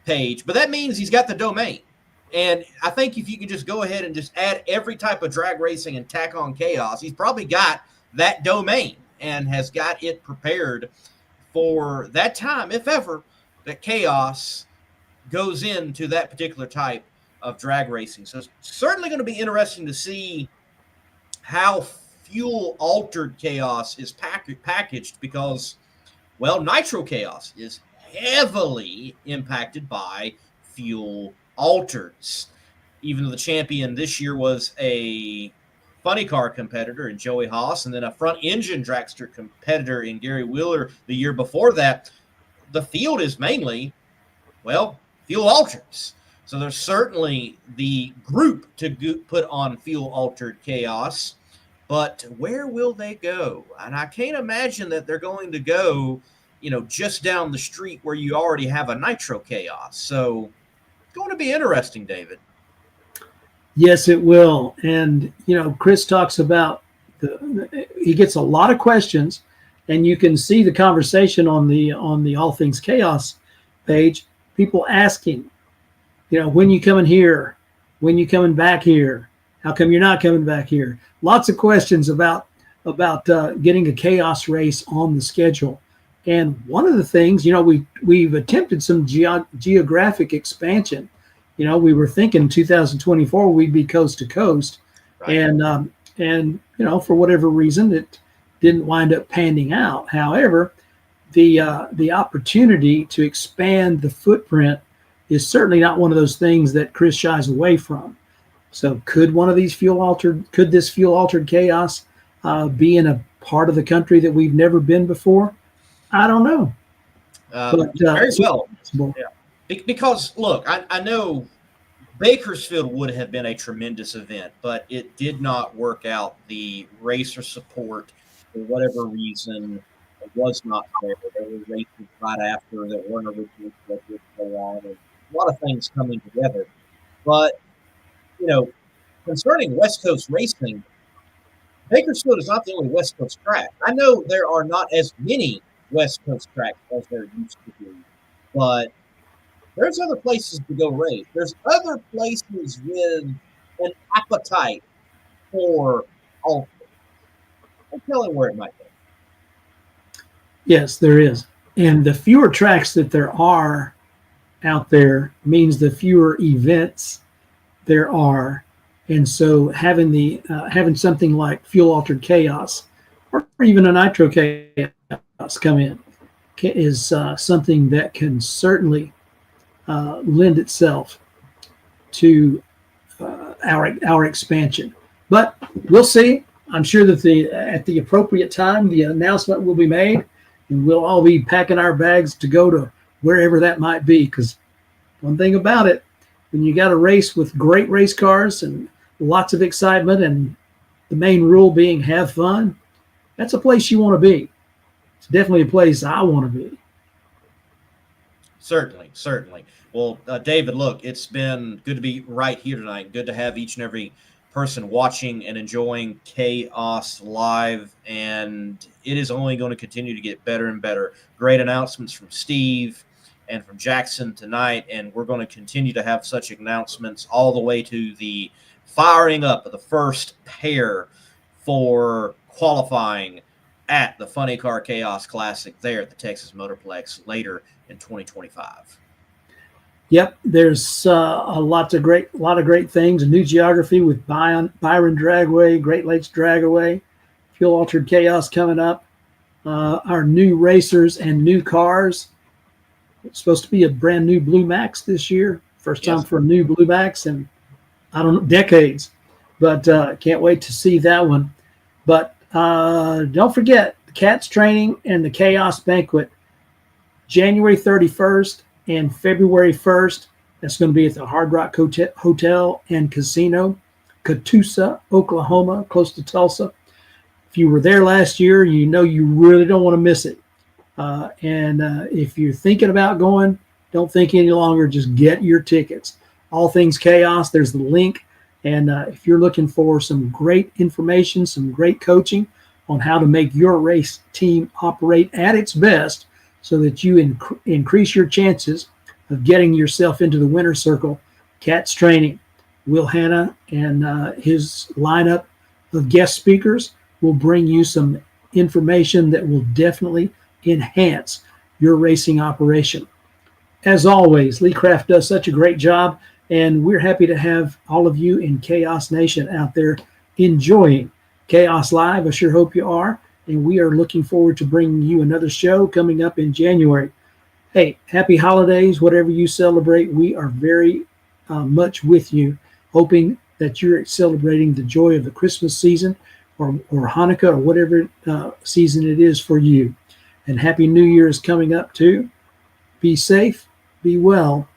page, but that means he's got the domain. And I think if you can just go ahead and just add every type of drag racing and tack on Chaos, he's probably got that domain and has got it prepared for that time, if ever, that Chaos goes into that particular type of drag racing. So it's certainly going to be interesting to see how fuel altered Chaos is packaged because, well, Nitro Chaos is heavily impacted by fuel alters. Even though the champion this year was a funny car competitor in Joey Haas and then a front engine dragster competitor in Gary Wheeler the year before that, the field is mainly, well, fuel alters. So there's certainly the group to put on fuel altered Chaos. But where will they go? And I can't imagine that they're going to go, just down the street where you already have a Nitro Chaos. So it's going to be interesting, David. Yes, it will. And, Chris talks about he gets a lot of questions, and you can see the conversation on the All Things Chaos page. People asking, when you coming here? When you coming back here? How come you're not coming back here? Lots of questions about getting a Chaos race on the schedule. And one of the things, we've attempted some geographic expansion. We were thinking 2024 we'd be coast to coast, right. And for whatever reason it didn't wind up panning out. However, the opportunity to expand the footprint is certainly not one of those things that Chris shies away from. So could this fuel altered Chaos be in a part of the country that we've never been before? I don't know. Very well. Yeah. Because, look, I know Bakersfield would have been a tremendous event, but it did not work out. The racer support, for whatever reason, was not there. There were races right after that weren't originally scheduled to go on, and a lot of things coming together. But, concerning West Coast racing, Bakersfield is not the only West Coast track. I know there are not as many West Coast tracks as there used to be, but there's other places to go race. There's other places with an appetite for all. I'm telling where it might be. Yes, there is. And the fewer tracks that there are out there means the fewer events there are. And so having something like fuel altered Chaos or even a Nitro Chaos come in is something that can certainly lend itself to our expansion. But we'll see. I'm sure that at the appropriate time, the announcement will be made, and we'll all be packing our bags to go to wherever that might be. Because one thing about it, when you got a race with great race cars and lots of excitement, and the main rule being have fun, that's a place you want to be. It's definitely a place I want to be. Certainly. Well, David, look, it's been good to be right here tonight. Good to have each and every person watching and enjoying Chaos Live, and it is only going to continue to get better and better. Great announcements from Steve and from Jackson tonight, and we're going to continue to have such announcements all the way to the firing up of the first pair for qualifying at the Funny Car Chaos Classic there at the Texas Motorplex later in 2025. Yep, there's a lot of great things. A new geography with Byron Dragway, Great Lakes Dragway, Fuel Altered Chaos coming up. Our new racers and new cars. It's supposed to be a brand new Blue Max this year. First time for a new Blue Max in, I don't know, decades. But can't wait to see that one. But don't forget the CATS training and the Chaos Banquet, January 31st and February 1st. That's going to be at the Hard Rock Hotel and Casino, Catoosa, Oklahoma, close to Tulsa. If you were there last year, you know you really don't want to miss it. And if you're thinking about going, don't think any longer. Just get your tickets. All Things Chaos, there's the link. And if you're looking for some great information, some great coaching on how to make your race team operate at its best so that you increase your chances of getting yourself into the winner's circle, CATS training. Will Hanna and his lineup of guest speakers will bring you some information that will definitely enhance your racing operation. As always, Lee Craft does such a great job, and we're happy to have all of you in Chaos Nation out there enjoying Chaos Live. I sure hope you are, and we are looking forward to bringing you another show coming up in January. Hey, happy holidays, whatever you celebrate. We are very much with you, hoping that you're celebrating the joy of the Christmas season or Hanukkah or whatever season it is for you. And Happy New Year is coming up too. Be safe, be well,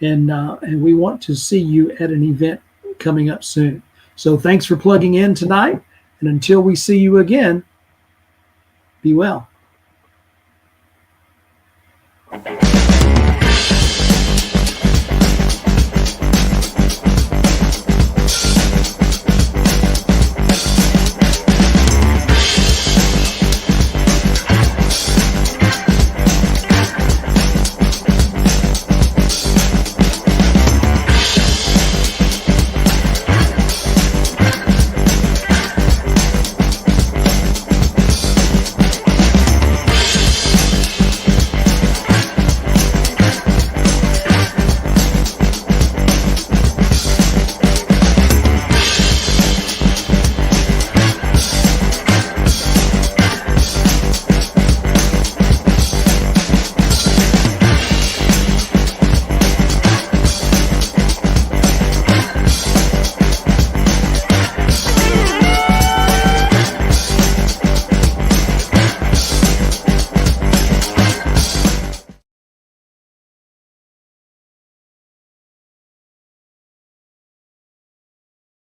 and we want to see you at an event coming up soon. So thanks for plugging in tonight, and until we see you again, be well.